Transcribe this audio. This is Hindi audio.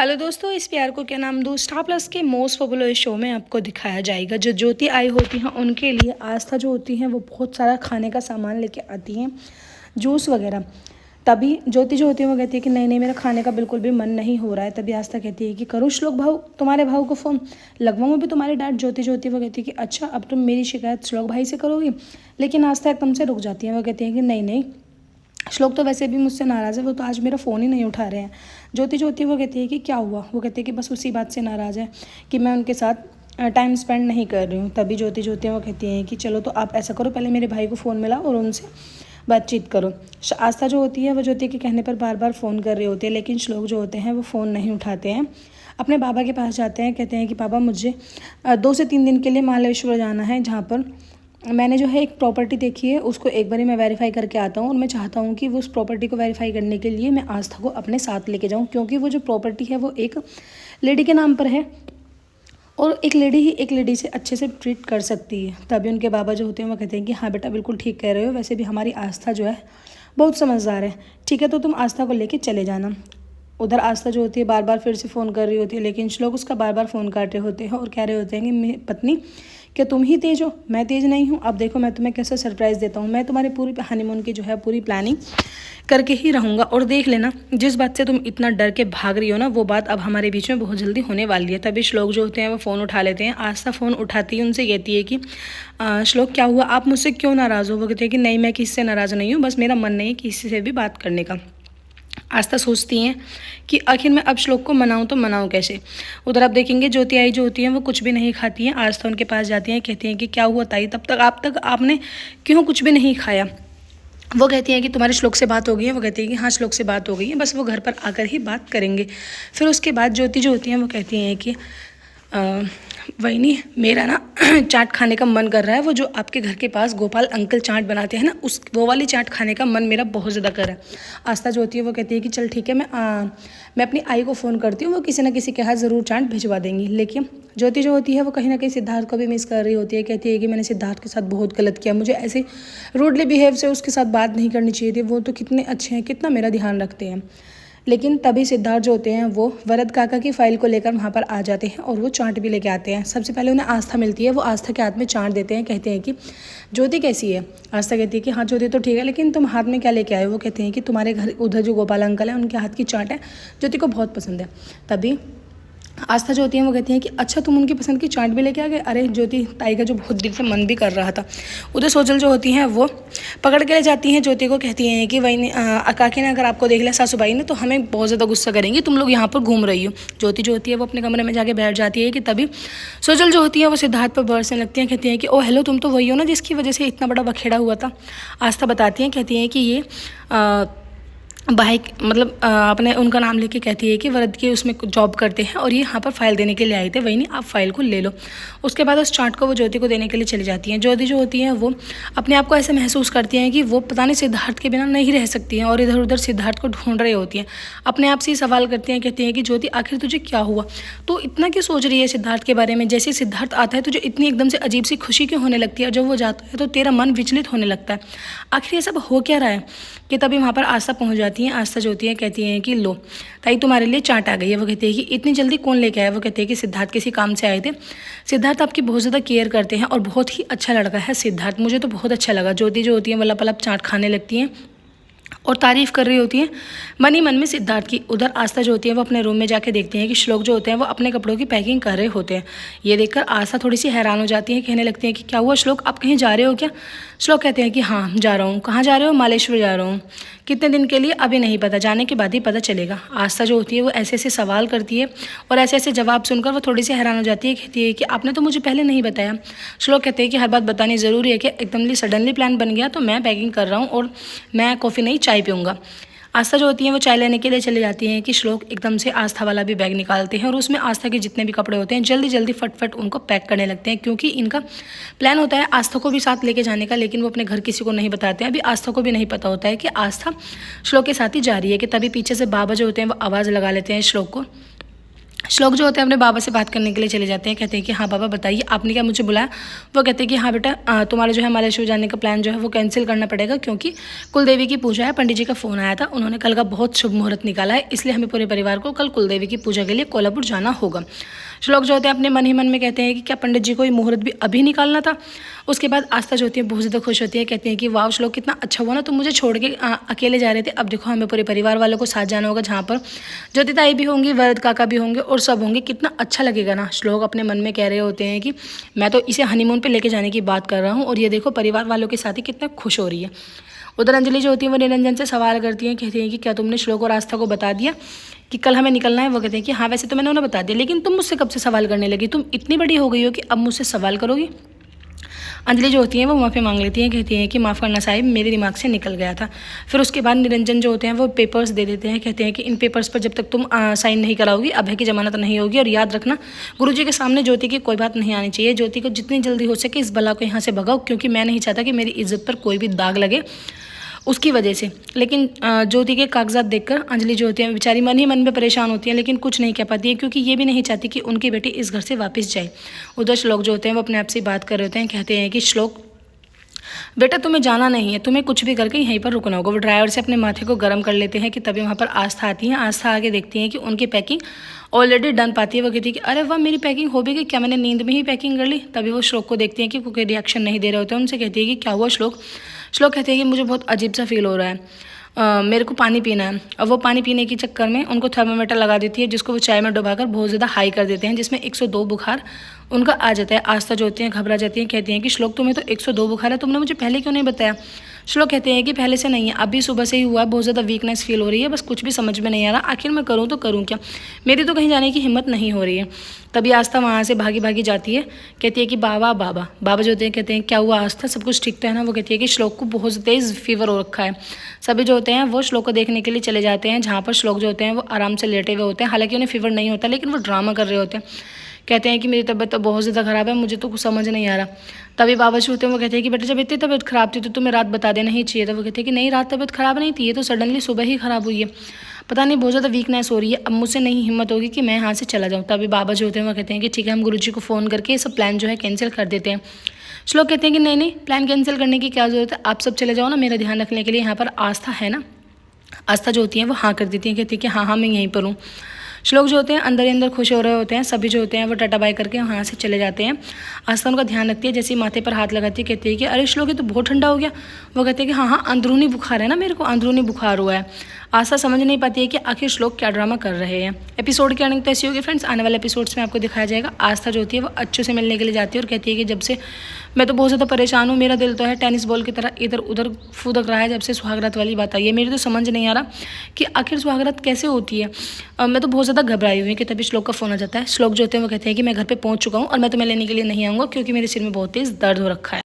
हेलो दोस्तों, इस प्यार को क्या नाम दूँ। स्टार प्लस के मोस्ट पॉपुलर शो में आपको दिखाया जाएगा जो ज्योति आई होती हैं उनके लिए आस्था जो होती हैं वो बहुत सारा खाने का सामान लेके आती हैं, जूस वगैरह। तभी ज्योति जो होती है वो कहती है कि नहीं नहीं, मेरा खाने का बिल्कुल भी मन नहीं हो रहा है। तभी आस्था कहती है कि करूँ श्लोक भाऊ, तुम्हारे भाऊ को फ़ोन लगवाऊँ भी तुम्हारी डांट। ज्योति जो होती है वो कहती है कि अच्छा, अब तुम मेरी शिकायत श्लोक भाई से करोगी। लेकिन आस्था एकदम से रुक जाती है। वो कहती है कि नहीं नहीं, श्लोक तो वैसे भी मुझसे नाराज़ है, वो तो आज मेरा फ़ोन ही नहीं उठा रहे हैं। ज्योति जो होती है वो कहती है कि क्या हुआ। वो कहती है कि बस उसी बात से नाराज़ है कि मैं उनके साथ टाइम स्पेंड नहीं कर रही हूँ। तभी ज्योति जो होती है वो कहती है कि चलो तो आप ऐसा करो, पहले मेरे भाई को फ़ोन मिलाओ और उनसे बातचीत करो। आस्था जो होती है वो ज्योति के कहने पर बार बार फ़ोन कर रही होती है, लेकिन श्लोक जो होते हैं वो फ़ोन नहीं उठाते हैं। अपने बाबा के पास जाते हैं, कहते हैं कि पापा मुझे 2 से 3 दिन के लिए महाबलेश्वर जाना है, जहाँ पर मैंने जो है एक प्रॉपर्टी देखी है, उसको एक बार मैं वेरीफाई करके आता हूँ। और मैं चाहता हूँ कि वो उस प्रॉपर्टी को वेरीफाई करने के लिए मैं आस्था को अपने साथ लेके जाऊँ, क्योंकि वो जो प्रॉपर्टी है वो एक लेडी के नाम पर है और एक लेडी ही एक लेडी से अच्छे से ट्रीट कर सकती है। तभी उनके बाबा जो होते हैं वो कहते हैं कि हाँ बेटा, बिल्कुल ठीक कह रहे हो, वैसे भी हमारी आस्था जो है बहुत समझदार है। ठीक है, तो तुम आस्था को लेके चले जाना। उधर आस्था जो होती है बार बार फिर से फ़ोन कर रही होती है, लेकिन श्लोक उसका बार बार फ़ोन काट रहे होते हैं और कह रहे होते हैं कि मेरी पत्नी, क्या तुम ही तेज हो, मैं तेज नहीं हूँ। अब देखो मैं तुम्हें कैसा सरप्राइज़ देता हूँ। मैं तुम्हारी पूरी हनीमून की जो है पूरी प्लानिंग करके ही रहूँगा, और देख लेना जिस बात से तुम इतना डर के भाग रही हो ना, वो बात अब हमारे बीच में बहुत जल्दी होने वाली है। तभी श्लोक जो होते हैं वो फ़ोन उठा लेते हैं। आस्था फ़ोन उठाती है, उनसे कहती है कि श्लोक क्या हुआ, आप मुझसे क्यों नाराज़ हो। वो कहते हैं कि नहीं, मैं किसी से नाराज़ नहीं हूँ, बस मेरा मन नहीं है किसी से भी बात करने का। आस्था सोचती हैं कि आखिर मैं अब श्लोक को मनाऊं तो मनाऊं कैसे। उधर आप देखेंगे ज्योति आई जो होती हैं वो कुछ भी नहीं खाती हैं। आस्था उनके पास जाती हैं, कहती हैं कि क्या हुआ ताई, तब तक आपने क्यों कुछ भी नहीं खाया। वो कहती हैं कि तुम्हारे श्लोक से बात हो गई है। वो कहती है कि हाँ, श्लोक से बात हो गई है, बस वो घर पर आकर ही बात करेंगे। फिर उसके बाद ज्योति जो होती हैं वो कहती हैं कि वहीनी, मेरा ना चाट खाने का मन कर रहा है। वो जो आपके घर के पास गोपाल अंकल चाट बनाते हैं ना, वो वाली चाट खाने का मन मेरा बहुत ज़्यादा कर रहा है। आस्था जो होती है वो कहती है कि चल ठीक है, मैं अपनी आई को फ़ोन करती हूँ, वो किसी न किसी के हाथ ज़रूर चाट भिजवा देंगी। लेकिन ज्योति जो होती है वो कहीं ना कहीं सिद्धार्थ को भी मिस कर रही होती है। कहती है कि मैंने सिद्धार्थ के साथ बहुत गलत किया, मुझे ऐसे रूडली बिहेव से उसके साथ बात नहीं करनी चाहिए थी। वो तो कितने अच्छे हैं, कितना मेरा ध्यान रखते हैं। लेकिन तभी सिद्धार्थ जो होते हैं वो वरद काका की फ़ाइल को लेकर वहाँ पर आ जाते हैं और वो चाट भी लेके आते हैं। सबसे पहले उन्हें आस्था मिलती है, वो आस्था के हाथ में चाट देते हैं। कहते हैं कि ज्योति कैसी है। आस्था कहती है कि हाँ ज्योति तो ठीक है, लेकिन तुम हाथ में क्या लेके आए हो। वो कहते हैं कि तुम्हारे घर उधर जो गोपाल अंकल है उनके हाथ की चाट है, ज्योति को बहुत पसंद है। तभी आस्था जो होती है वो कहती है कि अच्छा, तुम उनकी पसंद की चाट भी लेके आ गए। अरे ज्योति ताई का जो बहुत दिल से मन भी कर रहा था। उधर सोजल जो होती हैं वो पकड़ के ले जाती हैं ज्योति को। कहती हैं कि वही काकी ने अगर आपको देख लिया सासूबाई ने तो हमें बहुत ज़्यादा गुस्सा करेंगी, तुम लोग यहाँ पर घूम रही हो। ज्योति जो होती है वो अपने कमरे में जाके बैठ जाती है कि तभी सोजल जो होती है वो सिद्धार्थ पर बरसने लगती हैं। कहती हैं कि ओ हेलो, तुम तो वही हो ना जिसकी वजह से इतना बड़ा बखेड़ा हुआ था। आस्था बताती हैं, कहती हैं कि ये भाई मतलब अपने उनका नाम लेके कहती है कि वरद के उसमें जॉब करते हैं और ये यहाँ पर फाइल देने के लिए आए थे। वही नहीं, आप फाइल को ले लो। उसके बाद उस चार्ट को वो ज्योति को देने के लिए चली जाती हैं। ज्योति जो होती है वो अपने आप को ऐसे महसूस करती हैं कि वो पता नहीं सिद्धार्थ के बिना नहीं रह सकती हैं, और इधर उधर सिद्धार्थ को ढूंढ रही होती हैं। अपने आप से ही सवाल करती हैं, कहती हैं कि ज्योति आखिर तुझे क्या हुआ, तो इतना क्यों सोच रही है सिद्धार्थ के बारे में। जैसे सिद्धार्थ आता है तुझे इतनी एकदम से अजीब सी खुशी क्यों होने लगती है, और जब वो जाता है तो तेरा मन विचलित होने लगता है। आखिर ये सब हो क्या रहा है। कि तभी वहाँ पर आस्था पहुँच जाती हैं। आस्था जो होती है कहती हैं कि लो ताई, तुम्हारे लिए चाट आ गई है। वो कहती है कि इतनी जल्दी कौन लेके आया। वो कहते हैं कि सिद्धार्थ किसी काम से आए थे। सिद्धार्थ आपकी बहुत ज़्यादा केयर करते हैं और बहुत ही अच्छा लड़का है सिद्धार्थ, मुझे तो बहुत अच्छा लगा। ज्योति जो होती है वो लप चाट खाने लगती हैं और तारीफ़ कर रही होती हैं मन ही मन में सिद्धार्थ की। उधर आस्था जो होती है वो अपने रूम में जाके देखती हैं कि श्लोक जो होते हैं वो अपने कपड़ों की पैकिंग कर रहे होते हैं। ये देखकर आस्था थोड़ी सी हैरान हो जाती है, कहने लगती है कि क्या हुआ श्लोक, आप कहीं जा रहे हो क्या। श्लोक कहते हैं कि हाँ जा रहा हूँ। कहाँ जा रहे हो। मालेश्वर जा रहा हूँ। कितने दिन के लिए अभी नहीं पता, जाने के बाद ही पता चलेगा। आस्था जो होती है वो ऐसे ऐसे सवाल करती है और ऐसे ऐसे जवाब सुनकर वो थोड़ी सी हैरान हो जाती है। कहती है कि आपने तो मुझे पहले नहीं बताया। श्लोक कहते हैं कि हर बात बतानी ज़रूरी है कि एकदम सडनली प्लान बन गया, तो मैं पैकिंग कर रहा हूँ और मैं कॉफ़ी नहीं चाय पीऊँगा। आस्था जो होती है वो चाय लेने के लिए चले जाती हैं कि श्लोक एकदम से आस्था वाला भी बैग निकालते हैं और उसमें आस्था के जितने भी कपड़े होते हैं जल्दी जल्दी फटफट उनको पैक करने लगते हैं, क्योंकि इनका प्लान होता है आस्था को भी साथ लेके जाने का। लेकिन वो अपने घर किसी को नहीं बताते हैं। अभी आस्था को भी नहीं पता होता है कि आस्था श्लोक के साथ ही जा रही है। कि तभी पीछे से बाबा जो होते हैं वो आवाज़ लगा लेते हैं श्लोक को श्लोक जो होते हैं अपने बाबा से बात करने के लिए चले जाते हैं। कहते हैं कि हाँ बाबा बताइए आपने क्या मुझे बुलाया। वो कहते हैं कि हाँ बेटा तुम्हारा जो है मालेश्वर जाने का प्लान जो है वो कैंसिल करना पड़ेगा, क्योंकि कुलदेवी की पूजा है। पंडित जी का फ़ोन आया था, उन्होंने कल का बहुत शुभ मुहूर्त निकाला है, इसलिए हमें पूरे परिवार को कल कुलदेवी की पूजा के लिए कोल्हापुर जाना होगा। श्लोक जो होते हैं अपने मन ही मन में कहते हैं कि क्या पंडित जी को ये मुहूर्त भी अभी निकालना था। उसके बाद आस्था जो होती है बहुत ज़्यादा खुश होती है, कहती है कि वाह श्लोक कितना अच्छा हुआ ना, तुम मुझे छोड़ के अकेले जा रहे थे, अब देखो हमें पूरे परिवार वालों को साथ जाना होगा, जहाँ पर ज्योति ताई भी होंगी, वरद काका भी होंगे और सब होंगे, कितना अच्छा लगेगा ना। श्लोक अपने मन में कह रहे होते हैं कि मैं तो इसे हनीमून पे लेके जाने की बात कर रहा हूँ और ये देखो परिवार वालों के साथ ही कितना खुश हो रही है। उधर अंजलि जो होती है वो निरंजन से सवाल करती हैं, कहती हैं कि क्या तुमने श्लोक और आस्था को बता दिया कि कल हमें निकलना है। वो कहते हैं कि हाँ वैसे तो मैंने उन्हें बता दिया, लेकिन तुम मुझसे कब से सवाल करने लगी, तुम इतनी बड़ी हो गई हो कि अब मुझसे सवाल करोगी। अंजलि जो होती है वो माफ़ी मांग लेती हैं, कहती हैं कि माफ़ करना साहिब, मेरे दिमाग से निकल गया था। फिर उसके बाद निरंजन जो होते हैं वो पेपर्स दे देते हैं, कहते हैं कि इन पेपर्स पर जब तक तुम साइन नहीं कराओगी अभय की जमानत नहीं होगी, और याद रखना गुरुजी के सामने ज्योति की कोई बात नहीं आनी चाहिए। ज्योति को जितनी जल्दी हो सके इस बला को यहाँ से भगाओ, क्योंकि मैं नहीं चाहता कि मेरी इज्जत पर कोई भी दाग लगे उसकी वजह से। लेकिन ज्योति के कागजात देखकर अंजलि जो होती है बेचारी मन ही मन में परेशान होती है, लेकिन कुछ नहीं कह पाती है, क्योंकि ये भी नहीं चाहती कि उनकी बेटी इस घर से वापस जाए। उधर श्लोक जो होते हैं वो अपने आप से बात कर रहे होते हैं, कहते हैं कि श्लोक बेटा तुम्हें जाना नहीं है, तुम्हें कुछ भी करके यहीं पर रुकना होगा। वो ड्राइवर से अपने माथे को गर्म कर लेते हैं कि तभी वहाँ पर आस्था आती है। आस्था आगे देखती हैं कि उनकी पैकिंग ऑलरेडी डन पाती है। वो कहती है कि अरे वाह मेरी पैकिंग हो भी गई, क्या मैंने नींद में ही पैकिंग कर ली। तभी वो श्लोक को देखती हैं कि कोई रिएक्शन नहीं दे रहे होते हैं। उनसे कहती है कि क्या हुआ श्लोक। श्लोक कहते हैं कि मुझे बहुत अजीब सा फील हो रहा है, मेरे को पानी पीना है। और वो पानी पीने के चक्कर में उनको थर्मामीटर लगा देती है, जिसको वो चाय में डुबाकर बहुत ज़्यादा हाई कर देते हैं, जिसमें 102 बुखार उनका आ जाता है। आस्था जो होती हैं घबरा जाती हैं, कहती हैं कि श्लोक तुम्हें तो 102 बुखार है, तुमने मुझे पहले क्यों नहीं बताया। श्लोक कहते हैं कि पहले से नहीं है, अभी सुबह से ही हुआ, बहुत ज़्यादा वीकनेस फील हो रही है, बस कुछ भी समझ में नहीं आ रहा, आखिर मैं करूँ तो करूँ क्या, मेरी तो कहीं जाने की हिम्मत नहीं हो रही है। तभी आस्था वहाँ से भागी भागी जाती है, कहती है कि बाबा बाबा बाबा जो होते हैं कहते हैं क्या हुआ आस्था, सब कुछ ठीक तो है ना। वो कहती है कि श्लोक को बहुत तेज़ फीवर हो रखा है। सभी जो होते हैं वो श्लोक को देखने के लिए चले जाते हैं, जहाँ पर श्लोक जो होते हैं वो आराम से लेटे हुए होते हैं। हालांकि उन्हें फीवर नहीं होता, लेकिन वो ड्रामा कर रहे होते हैं। कहते हैं कि मेरी तबीयत तो बहुत ज़्यादा ख़राब है, मुझे तो कुछ समझ नहीं आ रहा। तभी बाबा जी होते हैं वो कहते हैं कि बेटा जब इतनी तबीयत ख़राब थी तो तुम्हें रात बता देना ही चाहिए था। वो कहते हैं कि नहीं रात तबीयत ख़राब नहीं थी, ये तो सडनली सुबह ही ख़राब हुई है, पता नहीं बहुत ज़्यादा वीकनेस हो रही है, अब मुझसे नहीं हिम्मत होगी कि मैं यहाँ से चला जाऊँ। तभी बाबा जी होते हैं वो कहते हैं कि ठीक है हम गुरुजी को फ़ोन करके ये सब प्लान जो है कैंसिल कर देते हैं। श्लोक कहते हैं कि नहीं नहीं प्लान कैंसिल करने की क्या ज़रूरत है, आप सब चले जाओ ना, मेरा ध्यान रखने के लिए यहाँ पर आस्था है ना। आस्था जो होती है वो हाँ कर देती है, कहती है कि हाँ हाँ मैं यहीं पर हूँ। श्लोक जो होते हैं अंदर ही अंदर खुश हो रहे होते हैं। सभी जो होते हैं वो टाटा बाय करके वहाँ से चले जाते हैं। आस्था उनका ध्यान रखती है, जैसे ही माथे पर हाथ लगाती है कहती है कि अरे श्लोक ये तो बहुत ठंडा हो गया। वो कहते हैं कि हाँ हाँ अंदरूनी बुखार है ना, मेरे को अंदरूनी बुखार हुआ है। आस्था समझ नहीं पाती है कि आखिर श्लोक क्या ड्रामा कर रहे हैं। एपिसोड की अर्निंग तो ऐसी होगी फ्रेंड्स, आने वाले एपिसोड्स में आपको दिखाया जाएगा। आस्था जो होती है वो अच्छे से मिलने के लिए जाती है और कहती है कि जब से मैं तो बहुत ज़्यादा परेशान हूँ, मेरा दिल तो है टेनिस बॉल की तरह इधर उधर फुदक रहा है जब से सुहागरात वाली बात आई है। मेरी तो समझ नहीं आ रहा कि आखिर सुहागरात कैसे होती है, मैं तो बहुत ज़्यादा घबराई हुई हूँ। कि तभी श्लोक का फ़ोन आ जाता है। श्लोक जो होते हैं वो कहते हैं कि मैं घर पे पहुँच चुका हूँ और मैं तुम्हें लेने के लिए नहीं आऊँगा, क्योंकि मेरे सिर में बहुत तेज़ दर्द हो रखा है।